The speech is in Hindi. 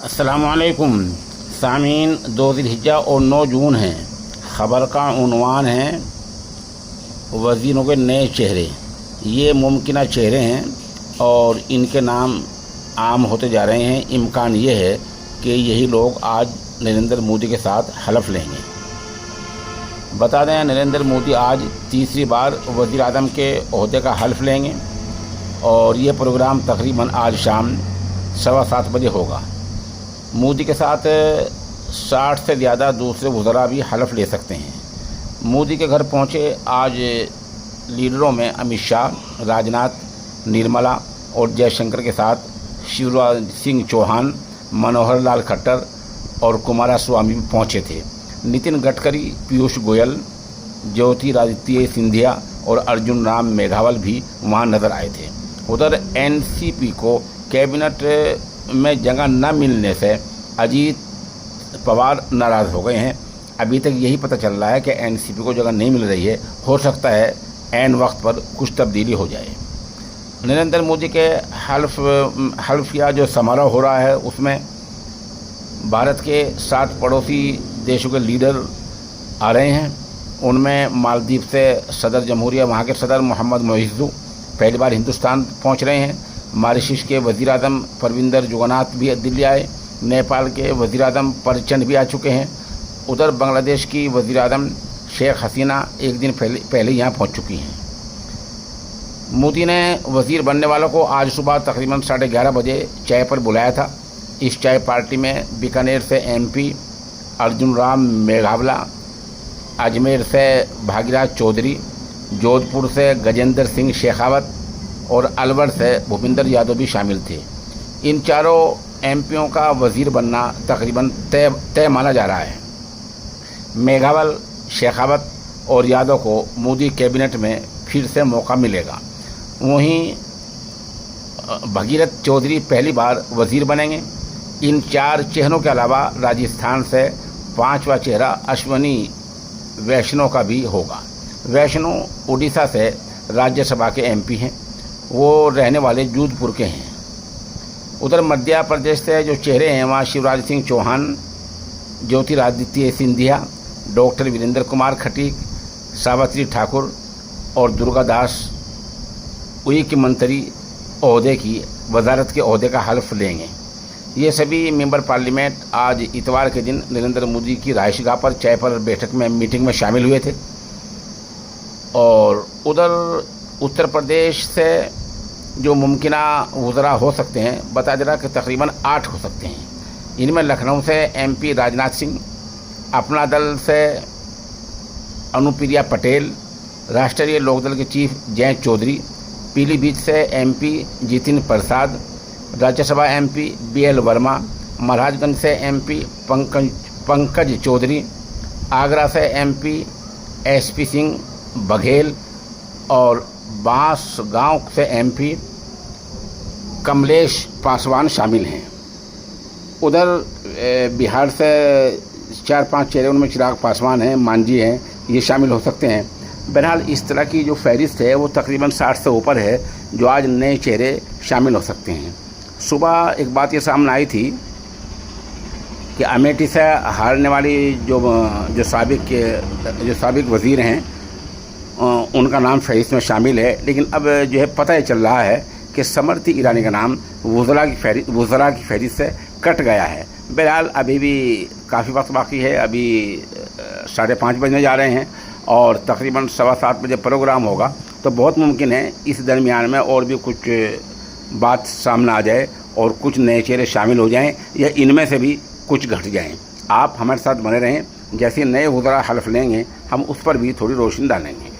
अस्सलामुअलैकुम सामीन। 2 ज़िलहिज्जा और 9 जून है। ख़बर का उन्वान है वज़ीरों के नए चेहरे। ये मुमकिन चेहरे हैं और इनके नाम आम होते जा रहे हैं। इम्कान ये है कि यही लोग आज नरेंद्र मोदी के साथ हलफ लेंगे। बता दें, नरेंद्र मोदी आज तीसरी बार वज़ीर आज़म के ओहदे का हलफ लेंगे और ये प्रोग्राम तकरीबन आज शाम 7:15 बजे होगा। मोदी के साथ 60 से ज़्यादा दूसरे वज़रा भी हलफ ले सकते हैं। मोदी के घर पहुंचे आज लीडरों में अमित शाह, राजनाथ, निर्मला और जयशंकर के साथ शिवराज सिंह चौहान, मनोहर लाल खट्टर और कुमारस्वामी भी पहुंचे थे। नितिन गडकरी, पीयूष गोयल, ज्योतिरादित्य सिंधिया और अर्जुन राम मेघवाल भी वहां नज़र आए थे। उधर एनसीपी को कैबिनेट में जगह न मिलने से अजीत पवार नाराज़ हो गए हैं। अभी तक यही पता चल रहा है कि एनसीपी को जगह नहीं मिल रही है। हो सकता है ऐन वक्त पर कुछ तब्दीली हो जाए। नरेंद्र मोदी के हल्फ या जो समारोह हो रहा है उसमें भारत के 7 पड़ोसी देशों के लीडर आ रहे हैं। उनमें मालदीव से सदर जमहूरिया, वहाँ के सदर मोहम्मद मोइज़ू पहली बार हिंदुस्तान पहुँच रहे हैं। मॉरिशस के वज़ीर आज़म परविंदर जुगन्नाथ भी दिल्ली आए। नेपाल के वज़ीर आज़म परचंद भी आ चुके हैं। उधर बांग्लादेश की वज़ीर आज़म शेख हसीना एक दिन पहले यहाँ पहुँच चुकी हैं। मोदी ने वज़ीर बनने वालों को आज सुबह तकरीबन 11:30 बजे चाय पर बुलाया था। इस चाय पार्टी में बीकानेर से एमपी अर्जुन राम मेघवाल, अजमेर से भागीरथ चौधरी, जोधपुर से गजेंद्र सिंह शेखावत और अलवर से भूपेंद्र यादव भी शामिल थे। इन चारों एमपीओं का वज़ीर बनना तकरीबन तय माना जा रहा है। मेघवाल, शेखावत और यादव को मोदी कैबिनेट में फिर से मौका मिलेगा। वहीं भागीरथ चौधरी पहली बार वज़ीर बनेंगे। इन 4 चेहरों के अलावा राजस्थान से 5वां चेहरा अश्विनी वैष्णव का भी होगा। वैष्णव उड़ीसा से राज्यसभा के एमपी हैं। वो रहने वाले जोधपुर के हैं। उधर मध्य प्रदेश से जो चेहरे हैं वहाँ शिवराज सिंह चौहान, ज्योतिरादित्य सिंधिया, डॉक्टर वीरेंद्र कुमार खटीक, सावित्री ठाकुर और दुर्गा दास के मंत्री ओहदे की वजारत के ओहदे का हल्फ लेंगे। ये सभी मेंबर पार्लियामेंट आज इतवार के दिन नरेंद्र मोदी की रहायशगाह पर चाय पर बैठक में मीटिंग में शामिल हुए थे। और उधर उत्तर प्रदेश से जो मुमकिन वज़रा हो सकते हैं बता दे रहा कि तकरीबन 8 हो सकते हैं। इनमें लखनऊ से एमपी राजनाथ सिंह, अपना दल से अनुप्रिया पटेल, राष्ट्रीय लोकदल के चीफ जयंत चौधरी, पीलीभीत से MP Jitin Prasad, Rajya Sabha MP BL Verma, Maharajganj से एमपी पंकज चौधरी, आगरा से एमपी एसपी सिंह बघेल और बांस गांव से एमपी कमलेश पासवान शामिल हैं। उधर बिहार से 4-5 चेहरे, उनमें चिराग पासवान हैं, मांझी हैं, ये शामिल हो सकते हैं। बहरहाल इस तरह की जो फहरिस्त है वो तकरीबन 60 से ऊपर है जो आज नए चेहरे शामिल हो सकते हैं। सुबह एक बात ये सामने आई थी कि अमेठी से हारने वाली जो साबिक वज़ीर हैं उनका नाम फहरिस्त में शामिल है। लेकिन अब जो है पता ही चल रहा है कि स्मृति ईरानी का नाम वज़रा की फहरिस्त से कट गया है। बहरहाल अभी भी काफ़ी वक्त बाकी है। अभी 5:30 बजने जा रहे हैं और तकरीबन 7:15 बजे प्रोग्राम होगा। तो बहुत मुमकिन है इस दरमियान में और भी कुछ बात सामने आ जाए और कुछ नए चेहरे शामिल हो जाएं या इनमें से भी कुछ घट जाएं। आप हमारे साथ बने रहें। जैसे नए वज़रा हल्फ लेंगे हम उस पर भी थोड़ी रोशनी डालेंगे।